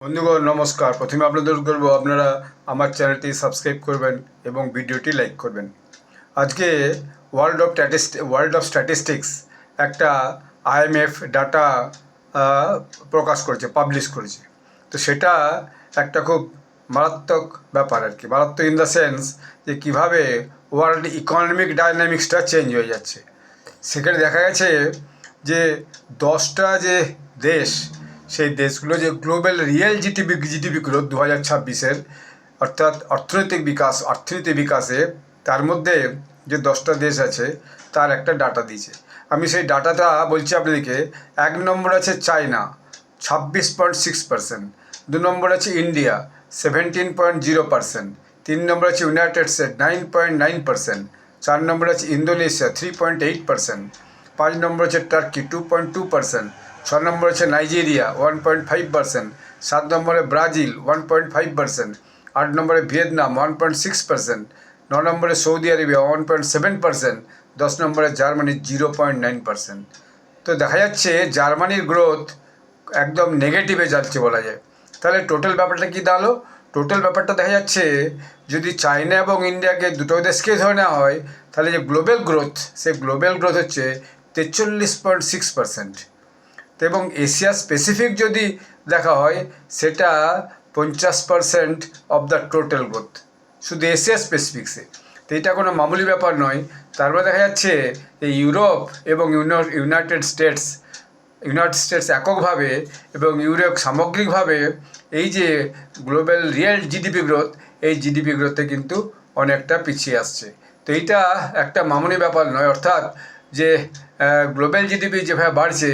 বন্ধুগণ নমস্কার। প্রথমে আপনাদের বলব আপনারা আমার চ্যানেলটি সাবস্ক্রাইব করবেন এবং ভিডিওটি লাইক করবেন। আজকে ওয়ার্ল্ড অফ স্ট্যাটিস্টিক্স একটা আইএমএফ ডাটা প্রকাশ করেছে, পাবলিশ করেছে। তো সেটা একটা খুব মারাত্মক ব্যাপার আর কি। মারাত্মক ইন দ্য সেন্স যে কীভাবে ওয়ার্ল্ড ইকোনমিক ডাইনামিক্সটা চেঞ্জ হয়ে যাচ্ছে। সেখানে দেখা গেছে যে 10টা যে দেশ, সেই দেশগুলো যে গ্লোবাল রিয়েল জিডিপি গ্রোথ 2026-এর, অর্থাৎ অর্থনৈতিক বিকাশে তার মধ্যে যে 10টা দেশ আছে তার একটা ডাটা দিয়েছে। আমি সেই ডাটাটা বলছি আপনাদেরকে। 1 নম্বর আছে চায়না 26.6%, 2 নম্বর আছে ইন্ডিয়া 17.0%, 3 নম্বর আছে ইউনাইটেড স্টেট 9.9%, 4 নম্বর আছে ইন্দোনেশিয়া 3.8%, 5 নম্বর আছে টার্কি 2.2%, 6 নম্বর আছে নাইজেরিয়া 1.5%, 7 নম্বরে ব্রাজিল 1.5%, 8 নম্বরে ভিয়েতনাম 1.6%, 9 নম্বরে সৌদি আরবিয়া 1.7%, 10 নম্বরে জার্মানি 0.9%। তো দেখা যাচ্ছে জার্মানির গ্রোথ একদম নেগেটিভে যাচ্ছে বলা যায়। তাহলে টোটাল ব্যাপারটা কী দাঁড়ালো? টোটাল ব্যাপারটা দেখা যাচ্ছে যদি চায়না এবং ইন্ডিয়াকে দুটো দেশকে ধরে নেওয়া হয়, তাহলে যে গ্লোবাল গ্রোথ, সেই গ্লোবাল গ্রোথ হচ্ছে 43.6%। এবং এশিয়া স্পেসিফিক যদি দেখা হয় সেটা 50% অফ দ্য টোটাল গ্রোথ, শুধু এশিয়া স্পেসিফিক্সে। তো এটা কোনো মামুলি ব্যাপার নয়। তারপরে দেখা যাচ্ছে এই ইউরোপ এবং ইউনাইটেড স্টেটস এককভাবে এবং ইউরোপ সামগ্রিকভাবে এই যে গ্লোবাল রিয়েল জিডিপি গ্রোথ, এই জিডিপি গ্রোথে কিন্তু অনেকটা পিছিয়ে আসছে। তো এইটা একটা মামুলি ব্যাপার নয়। অর্থাৎ যে গ্লোবাল জিডিপি যেভাবে বাড়ছে,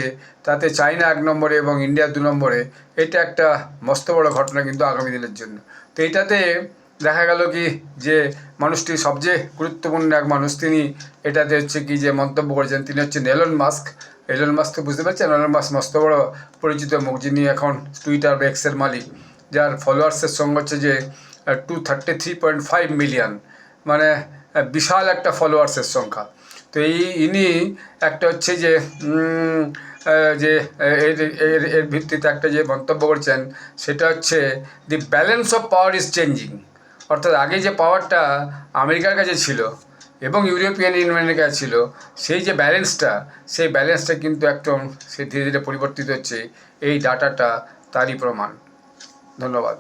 তাতে চায়না 1 নম্বরে এবং ইন্ডিয়া 2 নম্বরে, এটা একটা মস্ত বড় ঘটনা কিন্তু আগামী দিনের জন্য। তো এইটাতে দেখা গেল কি যে মানুষটি সবচেয়ে গুরুত্বপূর্ণ এক মানুষ, তিনি এটাতে হচ্ছে কি যে মন্তব্য করেছেন, তিনি হচ্ছেন এলন মাস্ক। তো বুঝতে পারছেন, এলন মাস্ক মস্ত বড় পরিচিত মুখ, যিনি এখন টুইটার বা এক্সের মালিক, যার ফলোয়ার্সের সঙ্গে হচ্ছে যে 233.5 মিলিয়ন, মানে বিশাল একটা ফলোয়ার্সের সংখ্যা। তো ইনি একটা হচ্ছে যে এর ভিত্তিতে একটা যে মন্তব্য করছেন, সেটা হচ্ছে the balance of power is changing. অর্থাৎ আগে যে পাওয়ারটা আমেরিকার কাছে ছিল এবং ইউরোপিয়ান ইউনিয়নের কাছে ছিল, সেই যে ব্যালেন্সটা কিন্তু একদম সে ধীরে ধীরে পরিবর্তিত হচ্ছে। এই ডাটাটা তারই প্রমাণ। ধন্যবাদ।